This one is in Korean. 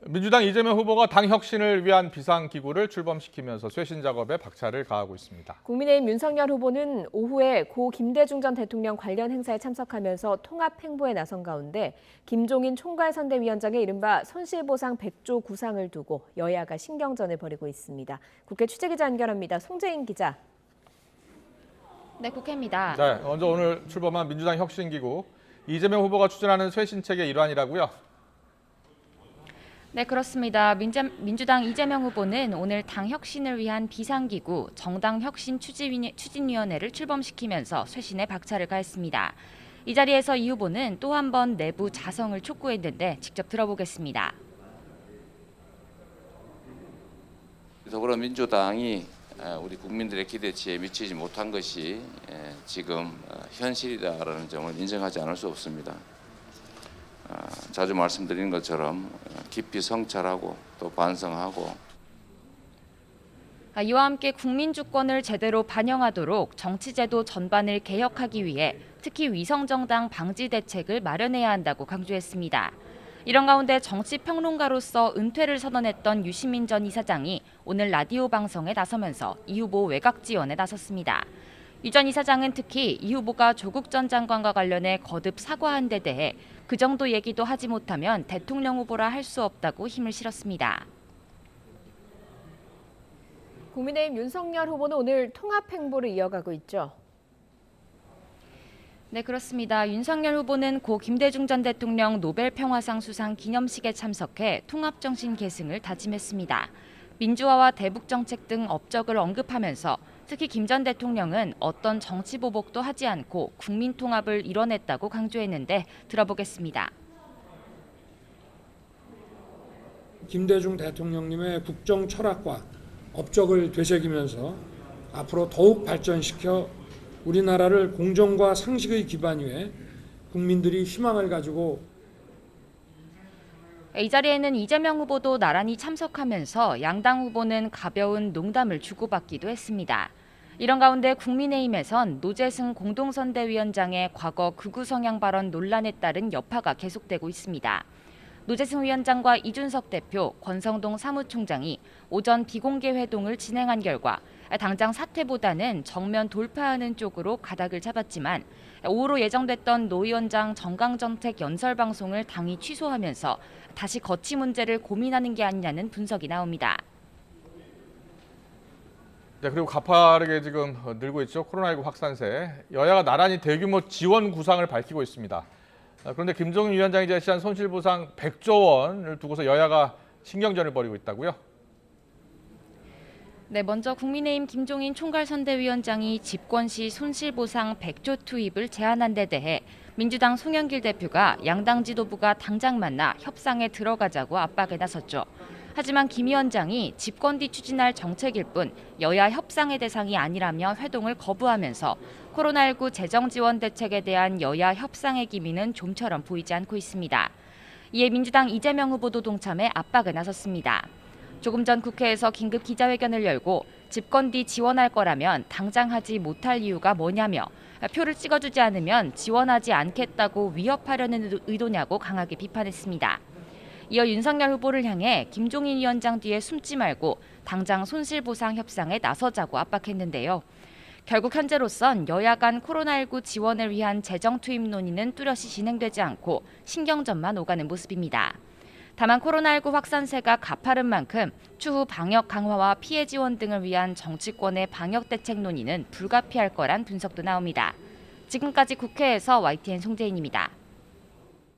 민주당 이재명 후보가 당 혁신을 위한 비상기구를 출범시키면서 쇄신 작업에 박차를 가하고 있습니다. 국민의힘 윤석열 후보는 오후에 고 김대중 전 대통령 관련 행사에 참석하면서 통합 행보에 나선 가운데 김종인 총괄선대위원장의 이른바 손실보상 100조 구상을 두고 여야가 신경전을 벌이고 있습니다. 국회 취재기자 연결합니다. 송재인 기자. 네, 국회입니다. 네, 먼저 오늘 출범한 민주당 혁신기구 이재명 후보가 추진하는 쇄신책의 일환이라고요? 네, 그렇습니다. 민주당 이재명 후보는 오늘 당 혁신을 위한 비상기구 정당혁신추진위원회를 출범시키면서 쇄신에 박차를 가했습니다. 이 자리에서 이 후보는 또 한 번 내부 자성을 촉구했는데 직접 들어보겠습니다. 더불어민주당이 우리 국민들의 기대치에 미치지 못한 것이 지금 현실이다라는 점을 인정하지 않을 수 없습니다. 자주 말씀드린 것처럼 깊이 성찰하고 또 반성하고 이와 함께 국민 주권을 제대로 반영하도록 정치제도 전반을 개혁하기 위해 특히 위성정당 방지 대책을 마련해야 한다고 강조했습니다. 이런 가운데 정치평론가로서 은퇴를 선언했던 유시민 전 이사장이 오늘 라디오 방송에 나서면서 이 후보 외곽 지원에 나섰습니다. 유 전 이사장은 특히 이 후보가 조국 전 장관과 관련해 거듭 사과한 데 대해 그 정도 얘기도 하지 못하면 대통령 후보라 할 수 없다고 힘을 실었습니다. 국민의힘 윤석열 후보는 오늘 통합 행보를 이어가고 있죠. 네, 그렇습니다. 윤석열 후보는 고 김대중 전 대통령 노벨 평화상 수상 기념식에 참석해 통합정신 계승을 다짐했습니다. 민주화와 대북 정책 등 업적을 언급하면서 특히 김 전 대통령은 어떤 정치 보복도 하지 않고 국민 통합을 이뤄냈다고 강조했는데 들어보겠습니다. 김대중 대통령님의 국정 철학과 업적을 되새기면서 앞으로 더욱 발전시켜 우리나라를 공정과 상식의 기반 위에 국민들이 희망을 가지고 이 자리에는 이재명 후보도 나란히 참석하면서 양당 후보는 가벼운 농담을 주고받기도 했습니다. 이런 가운데 국민의힘에선 노재승 공동선대위원장의 과거 극우 성향 발언 논란에 따른 여파가 계속되고 있습니다. 노재승 위원장과 이준석 대표, 권성동 사무총장이 오전 비공개 회동을 진행한 결과 당장 사퇴보다는 정면 돌파하는 쪽으로 가닥을 잡았지만 오후로 예정됐던 노 위원장 정강정책 연설 방송을 당이 취소하면서 다시 거취 문제를 고민하는 게 아니냐는 분석이 나옵니다. 네, 그리고 가파르게 지금 늘고 있죠. 코로나19 확산세. 여야가 나란히 대규모 지원 구상을 밝히고 있습니다. 그런데 김종인 위원장이 제시한 손실보상 100조 원을 두고서 여야가 신경전을 벌이고 있다고요? 네, 먼저 국민의힘 김종인 총괄선대위원장이 집권 시 손실보상 100조 투입을 제안한 데 대해 민주당 송영길 대표가 양당 지도부가 당장 만나 협상에 들어가자고 압박에 나섰죠. 하지만 김 위원장이 집권 뒤 추진할 정책일 뿐 여야 협상의 대상이 아니라며 회동을 거부하면서 코로나19 재정 지원 대책에 대한 여야 협상의 기미는 좀처럼 보이지 않고 있습니다. 이에 민주당 이재명 후보도 동참해 압박에 나섰습니다. 조금 전 국회에서 긴급 기자회견을 열고 집권 뒤 지원할 거라면 당장 하지 못할 이유가 뭐냐며 표를 찍어주지 않으면 지원하지 않겠다고 위협하려는 의도냐고 강하게 비판했습니다. 이어 윤석열 후보를 향해 김종인 위원장 뒤에 숨지 말고 당장 손실보상 협상에 나서자고 압박했는데요. 결국 현재로선 여야 간 코로나19 지원을 위한 재정 투입 논의는 뚜렷이 진행되지 않고 신경전만 오가는 모습입니다. 다만 코로나19 확산세가 가파른 만큼 추후 방역 강화와 피해 지원 등을 위한 정치권의 방역 대책 논의는 불가피할 거란 분석도 나옵니다. 지금까지 국회에서 YTN 송재인입니다.